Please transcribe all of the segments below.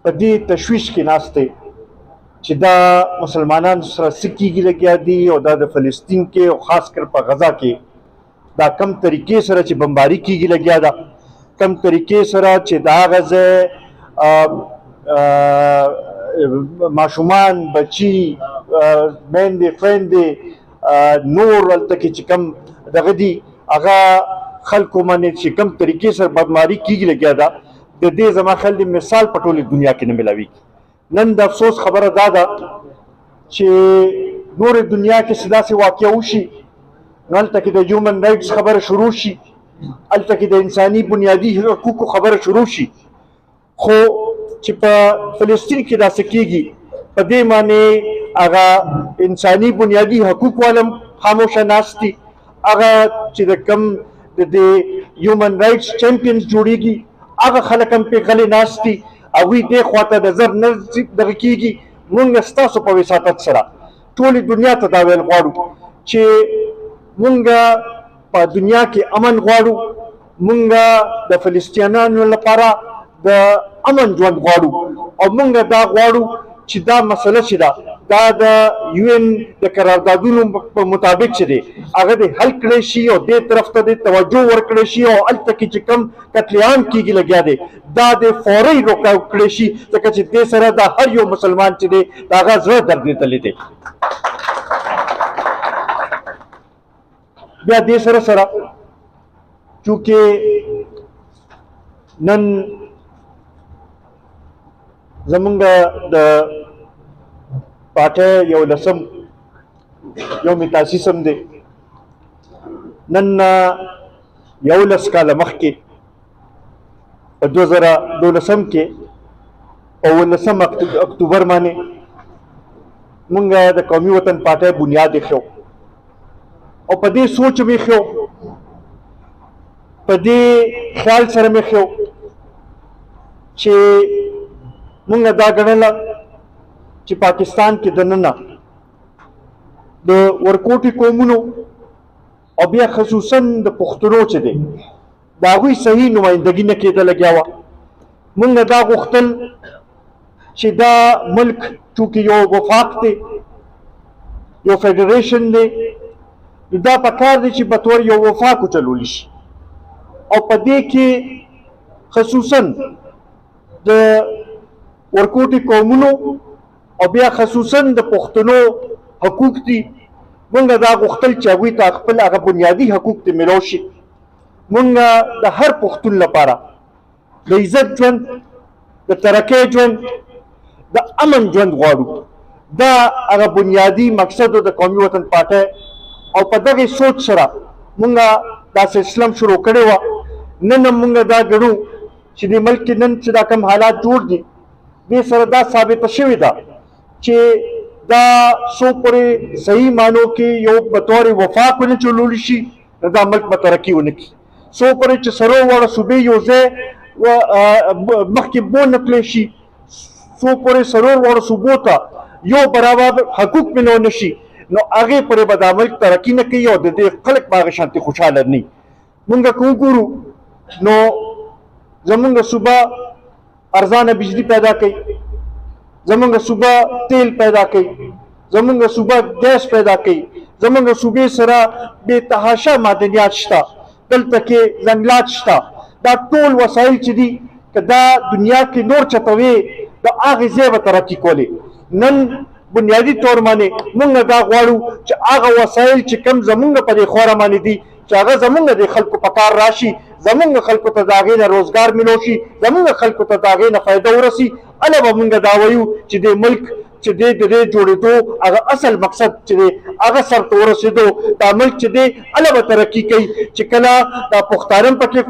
په دې تشویش کې ناست دی چې دا مسلمانانو سره څه کېږي لګیا دي او دا د فلسطین کې او خاص کر په غزا کې دا کم طریقې سره چې بمباري کېږي لګیا ده، کم طریقې سره چې د هغه ځای ماشومان، بچي، میندې، خویندې، نور هلته کې چې کم دغه دي هغه خلکو باندې چې کم طریقې سره بمباري کېږي لګیا ده، د دې زما خیال دی مثال په ټولې دنیا کې نه میلاویږي. نن د افسوس خبره دا ده چې نورې دنیا کې چې داسې واقعه وشي نو هلته کې د هیومن رایټس خبره شروع شي، هلته کې د انساني بنیادي حقوقو خبره شروع شي، خو چې په فلسطین کې داسې کېږي په دې معنی هغه انساني بنیادي حقوق والم خاموشه ناست دي، هغه چې د کم د دې هیومن رایټس چیمپینز جوړیږي هغه خلک هم پې غلې ناست دي، هغوی دې خواته نظر نه دغه کېږي. مونږ ستاسو په وساطت سره ټولې دنیا ته دا ویل غواړو چې مونږ په دنیا کې امن غواړو، مونږ د فلسطینیانو لپاره د امن ژوند غواړو او مونږ دا غواړو چې دا مسله چې ده دا د UN د قراردادونو په مطابق چې دی هغه د حل کړی شي او دې طرف ته د توجه ورکړی شي او هلته کې چې کوم قتل عام کېږي لګیا دی دا د فوري روکاو کړی شي، ځکه چې دې سره د هر یو مسلمان چې دی د هغه زړه درد لیدلی دی. بیا دې سره سره چونکې نن زمونږ د پارټۍ 11 یوم تاسیسم دی، نن 11 کاله مخکې په 2012 کې په 19 اکتوبر باندې مونږ د قومي وطن پارټۍ بنیاد ایښو او په دې سوچ مې ایښو، په دې خیال سره مې ایښو چې مونږ دا ګڼله چې پاکستان کې دننه د ورکوټي قومونو او بیا خصوصا د پښتنو چې دی د هغوی صحیح نمایندګي نه کېده لګیا وه. مونږ دا غوښتل چې دا ملک چونکې یو وفاق دی، یو فیډریشن دی، دا پکار دی چې په طور یو وفاق وچلولی شي او په دې کې خصوصا د ورکوټي قومونو او بیا خصوصا د پښتنو حقوق دي. مونږ دا غوښتل چې هغوی ته خپل هغه بنیادي حقوق ته میلاو شي. مونږ د هر پښتون لپاره د عزت ژوند، د ترقۍ ژوند، د امن ژوند غواړو. دا هغه بنیادي مقصد د قومي وطن پارټۍ او په دغې سوچ سره مونږ دا سلسله شروع کړې وه. نن هم مونږ دا ګڼو چې د ملک کې نن چې دا کوم حالات جوړ دي دې سره دا ثابته شوې ده چې دا څو پورې صحیح معنو کې یو په طور وفاق ونه چلولی شي نو دا ملک به ترقي ونه کړي، څو پورې چې څلور واړه صوبې یو ځای مخکې بونه تللی شي، څو پورې څلور واړو صوبو ته یو برابر حقوق میلاو نه شي نو هغې پورې به دا ملک ترقي نه کوي او د دې خلک به هغه شانتې خوشحاله نه وي. مونږ که وګورو نو زمونږ صوبه ارزانه بجلی پیدا کوي، زمونږ صوبه تیل پیدا کوي، زمونږ صوبه ګیس پیدا کوي، زمونږ صوبې سره بې تحاشا معدنیات شته، دلته کې ځنګلات شته. دا ټول وسایل چې دي که دا دنیا کې نور چته وي د هغې ځای به ترقي کولی. نن بنیادي طور باندې مونږ دا غواړو چې هغه وسایل چې کم زمونږ په دې خوره باندې دي چې هغه زمونږ د خلکو په کار راشي، زمونږ خلکو ته د هغې نه روزګار میلو شي، زمونږ خلکو ته د هغې نه فایده ورسي. هله به مونږ دا وایو چې د ملک چې دی د دې جوړېدو هغه اصل مقصد چې دی هغه سر ته ورسېدو، دا ملک چې دی هله به ترقي کوي. چې کله دا پښتانه هم پکې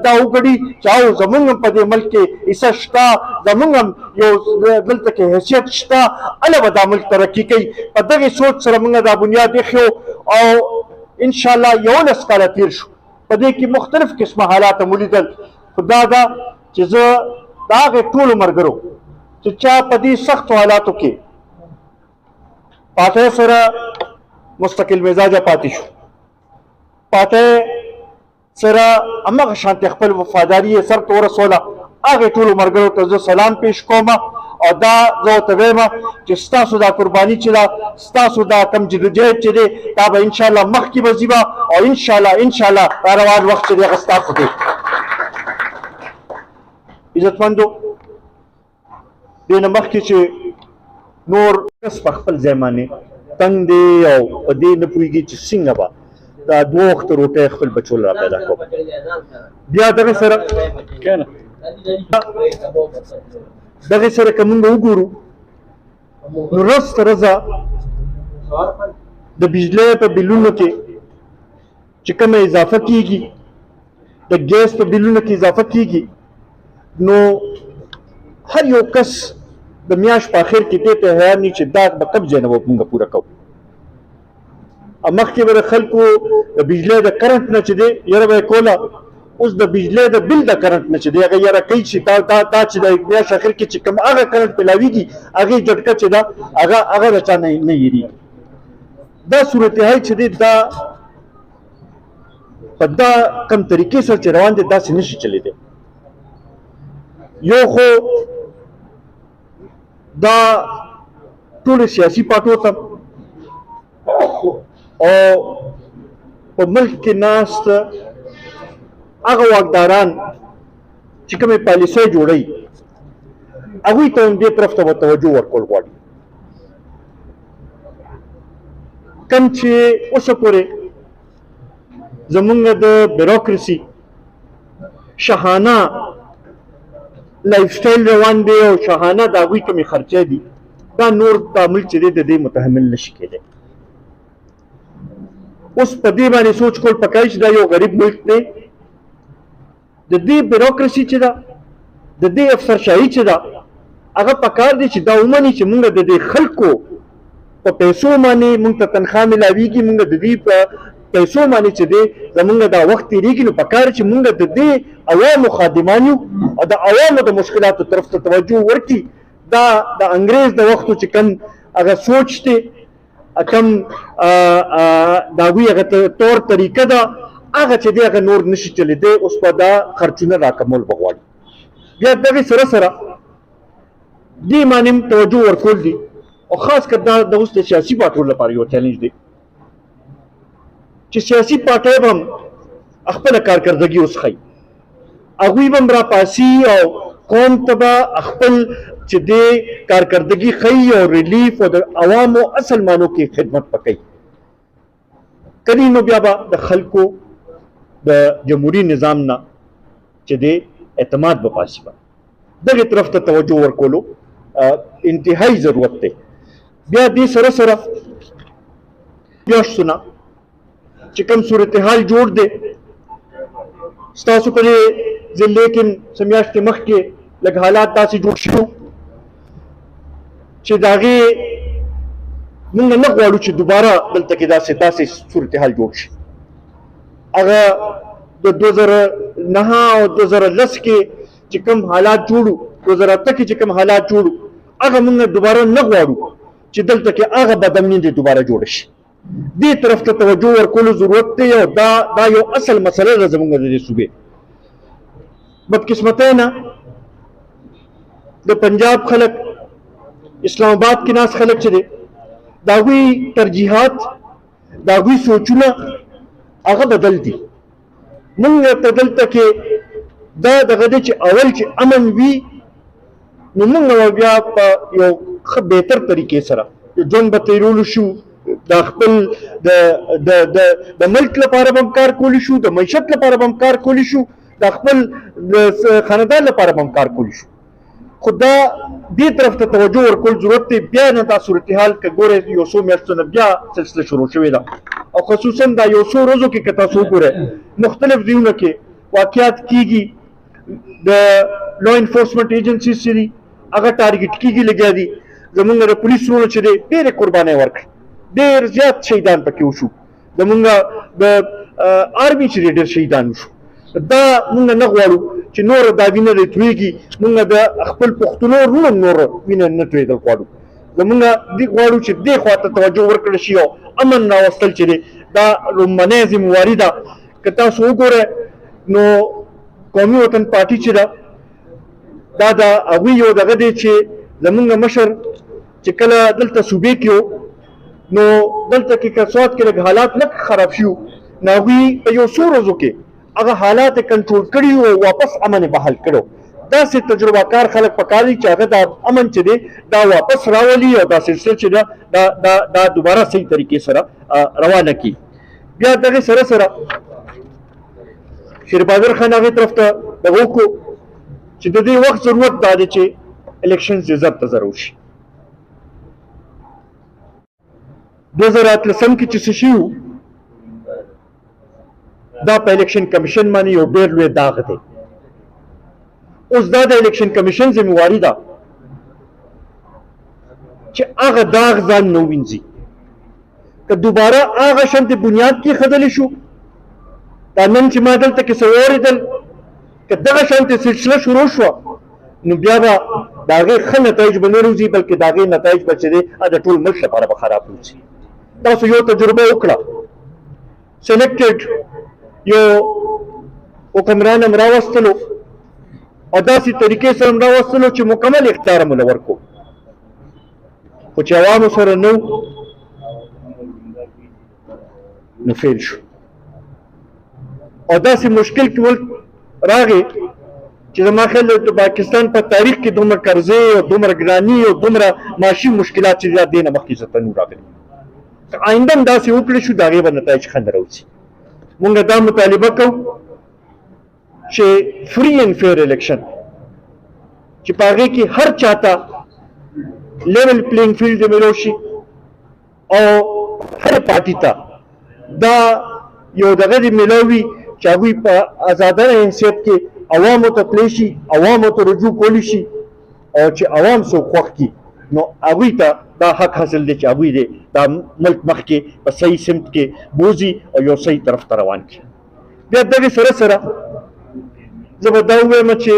دا وګڼي چې او زمونږ هم په دې ملک کې حصه شته، زمونږ هم یو دلته کې حیثیت شته، هله به دا ملک ترقي کوي. په دغې سوچ سره مونږ دا بنیاد ایښی او انشاءالله 11 کاله تېر شو، په دې کې مختلف قسمه حالات هم ولیدل. خو دا ده چې زه د هغې ټولو ملګرو چې چا په دې سختو حالاتو کې پارټۍ سره مستقل مزاجه پاتې شو، پارټۍ سره همغه شانتې خپل وفاداري یې سر ته ورسوله، هغه ټولو ملګرو ته زه سلام پیش کوم او دا زه ورته وایم چې ستاسو دا قرباني چې ده ستاسو دا کم جدوجهد چې دی دا به انشاءالله مخکې به ځي او انشاءالله را روان وخت چې دی هغه ستاسو دی. عزتمندو دې نه مخکې چې نور کس په خپل ځای باندې تنګ دی او په دې نه پوهېږي چې څنګه به دا دوه وخته روټۍ خپل بچو له را پیدا کوم. بیا دغه سره که موږ وګورو نو ورځ تر ورځه د بجلۍ په بلونو کې چې کومه اضافه کېږي د ګیس په بلونو کې اضافه کېږي نو هر یو کس د میاشت په اخر کې دې ته حیران وي چې دا به کوم ځای نه به موږ پوره کوو. مخکې به د خلکو د بجلۍ د کرنټ نه چې دی یره به یې کوله، اوس د بجلۍ د بل د کرنټ نه چې دی هغه یره کوي چې دا چې د میاشت اخر کې چې کوم هغه کرنټ پیلاویږي هغې جټکه چې ده هغه د چا نه هېرېږي. دا صورتحال چې دی دا په دا کم طریقې سره چې روان دی داسې نشي چلېدی. یو خو دا ټولو سیاسي پارټیو ته او په ملک کې ناست هغه واکداران چې کومې پالیسۍ جوړوي هغوی ته هم دې طرف ته به توجه ورکول غواړي. کوم چې اوسه پورې زمونږ د بیروکراسي شاهانه لایف سټایل روان دی او شاهانه د هغوی کومې خرچې دي دا نور دا ملک چې دی د دې متحمل نشي کېدی. اوس په دې باندې سوچ کول پکار چې دا یو غریب ملک دی، د دې بیروکراسي چې ده د دې افسرشاهي چې ده هغه پکار دی چې دا ومني چې موږ د دې خلکو په پیسو باندې موږ ته تنخواه میلاویږي، موږ د دې په پیسو باندې چې دی زمونږ دا وخت تېرېږي نو پکار چې موږ د دې عوامو خادمان یو او د عوامو د مشکلاتو طرف ته توجه ورکړي. دا د انګریز د وختو چې کوم هغه سوچ دی کوم د هغوی هغه طور طریقه ده هغه چې دی هغه نور نشي چلېدی. اوس به دا خرچونه راکمول به غواړي. بیا دغې سره سره دې باندې هم توجه ورکول دي او خاص کر دا د اوس د سیاسي پارټیو لپاره یو چیلنج دی چې سیاسي پارټۍ به هم خپله کارکردګي اوس ښیي، هغوی به هم راپاسي او قوم ته به خپل چې دی کارکردګي ښیي او ریلیف او د عوامو اصل معنو کې خدمت به کوي. کدی نو بیا به د خلکو د جمهوري نظام نه چې دی اعتماد به پاسي به دغې طرف ته توجه ورکولو انتهایی ضرورت دی. بیا دې سره سره میاشتونه چې کوم صورتحال جوړ دی ستاسو په دې ضلع کې څه میاشتې مخکې لږ حالات داسې جوړ شوي چې د هغې موږ نه غواړو چې دوباره دلته کې داسې صورتحال جوړ شي. هغه د 2009 او 2010 کې چې کوم حالات جوړو 2008 کې چې کوم حالات جوړو هغه موږ دوباره نه غواړو چې دلته کې هغه بدامني دوباره جوړ شي. دې طرف ته توجه ورکولو ضرورت دی او دا یو اصل مسله ده زموږ د دې صوبې. بدقسمتۍ نه د پنجاب خلک اسلام آباد کې ناست خلک چې دی د هغوی ترجیحات د هغوی سوچونه هغه بدل دي. موږ ورته دلته کې دا دغه دی چې اول چې امن وي نو موږ بیا په یو ښه بهتر طریقې سره ژوند به تېرولو شو، د خپل د ملک لپاره به هم کار کولی شو، د معیشت لپاره به هم کار کولی شو، د خپل خاندان لپاره به هم کار کولی شو. خو دا دې طرف ته توجه ورکول ضرورت دی. بیا نه دا صورتحال که ګورئ یو څو میاشتو نه بیا سلسله شروع شوې ده او خصوصا دا یو څو ورځو کې که تاسو وګورئ مختلف ځایونو کې واقعات کېږي، د لا انفورسمنټ ایجنسیز چې دي هغه ټارګېټ کېږي لګیا دي. زمونږ د پولیس ورونو چې دی ډېرې قربانۍ ورکړې، ډېر زیات شهیدان پکې وشو، زمونږ د آرمي چې دی ډېر شهیدان وشو. دا موږ نه غواړو چې نور دا وینه دې تویږي، موږ د خپل پښتنو ورونو نور وینه نه تویېدل غواړو. زمونږ دې غواړو چې دې خوا ته توجه ورکړل شي او امن راوستل چې دی دا لومړنۍ ذمهواري ده. که تاسو وګورئ نو قومي وطن پارټي چې ده دا د هغوی یو دغه دی چې زمونږ مشر چې کله دلته صوبې کې نو دلته کې که سوات کې لږ حالات لږ خراب شي نو هغوی په یو څو ورځو کې هغه حالات کنټرول کړي او واپس امن بحال کړو. داسې تجربه کار خلک پکار دي چې هغه د امن چې دی دا واپس راولي او دا سلسله چې دا دوباره صحیح طریقې سره روانه کړي. بیا دغه سره سره شیر بهادر خان هغې طرف ته دغه وکړو چې د دې وخت ضرورت دا دی چې الیکشنز یې زر ته زر وشي. 2013 کې چې څه شي دا په الیکشن کمیشن باندې یو ډېر لوی داغ دی. اوس دا د الیکشن کمیشن ذمہواري ده چې هغه داغ ځان نه ووینځي. که دوباره هغه شانتې بنیاد کې ښودلی شو دا نن چې ما دلته کې څه واورېدل که دغه شانتې سلسله شروع شوه نو بیا به د هغې ښه نتایج به نه روځي بلکې د هغې نتایج به چې دی د ټول ملک لپاره به خراب روځي. تاسو یو تجربه وکړه سلیکټډ یو حکمران هم راوستلو او داسې طریقې سره هم راوستلو چې مکمل اختیار هم له ورکړو خو چې عوامو سره نه نو فیل شو او داسې مشکل کې ملک راغی چې زما خیال د پاکستان په تاریخ کې دومره قرضې او دومره ګراني او دومره معاشي مشکلات چې دې نه مخکې څه نه راغلي. که آینده هم داسې وکړی شو د هغې به نتایج ښه نه راوځي. مونږ دا مطالبه کوو چې فري اینډ فیر الیکشن چې په هغې کې هر چاته لیول پلینګ فیلډ میلو شي او هر پارټي ته دا یو دغه دې میلو وي چې هغوی په ازادانه حیثیت کې عوامو ته تللی شي عوامو ته رجوع کولی شي او چې عوام څوک خوښ کړي نو هغوی ته دا حق حاصل دی چې هغوی دې دا ملک مخکې په صحیح سمت کې بوځي او یو صحیح طرف ته روان کړي. بیا دغې سره سره زه به دا ووایم چې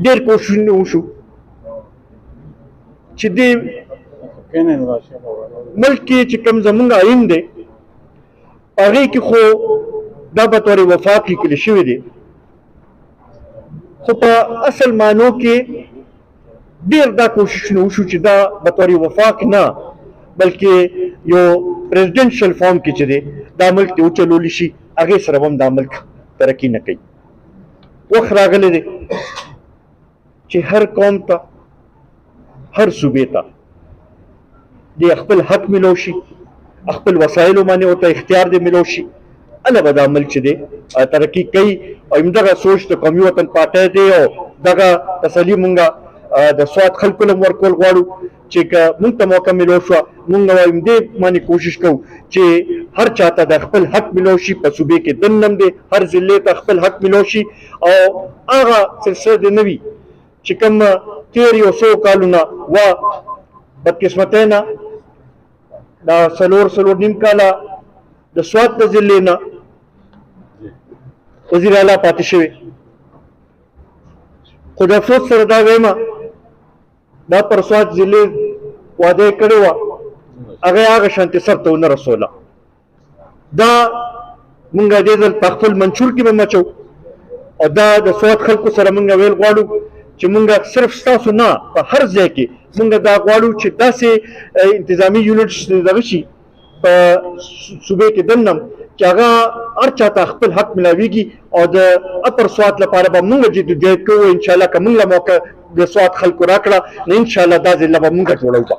ډېر کوښښونه وشو چې دې ملک کې چې کوم زمونږ آیین دی هغې کې خو دا به طور وفاق لیکلی شوی دی خو په اصل معنو کې ډېر دا کوښښونه وشو چې دا به طور وفاق نه بلکې یو پریزیډنشل فارم کې چې دی دا ملک ته وچلولی شي هغې سره هم دا ملک ترقي نه کوي. وخت راغلی دی چې هر قوم ته هر صوبې ته د خپل حق میلو شي خپل وسایلو باندې ورته اختیار دې میلو شي هله به دا ملک چې دی ترقي کوي او همدغه سوچ د قومي وطن پارټۍ دی او دغه تسلي مونږ د سوات خلکو له ورکول غواړو چې که مونږ ته موقع میلو شوه مونږ وایم دې باندې کوشش کوو چې هر چاته د خپل حق میلو شي په صوبې کې دننه دی هر ضلع ته خپل حق میلو شي او هغه سلسله دې نه وي چې کوم تېر یو څو کالونه وا بدقسمتۍ نه دا څلور نیم کاله د سوات د ضلع نه وزیر اعلی پاتې شوی خو د افسوس سره دا وایم دا پر سوات ضلع واده یې کړې وه هغه هغه شانتې سر ته ونه رسوله. دا مونږ دې ځل په خپل منشور کې به مچو او دا د سوات خلکو سره مونږ ویل غواړو چې مونږ صرف ستاسو نه په هر ځای کې مونږ دا غواړو چې داسې انتظامي یونټس دغه شي په صوبې کې دننه چې هغه هر چاته خپل حق ملاویږي او د اپر سوات لپاره به مونږ جدوجہد کوو انشاءالله که مونږ له موقع د سوات خلکو راکړه نو انشاءالله دا ضلع به مونږ جوړوو.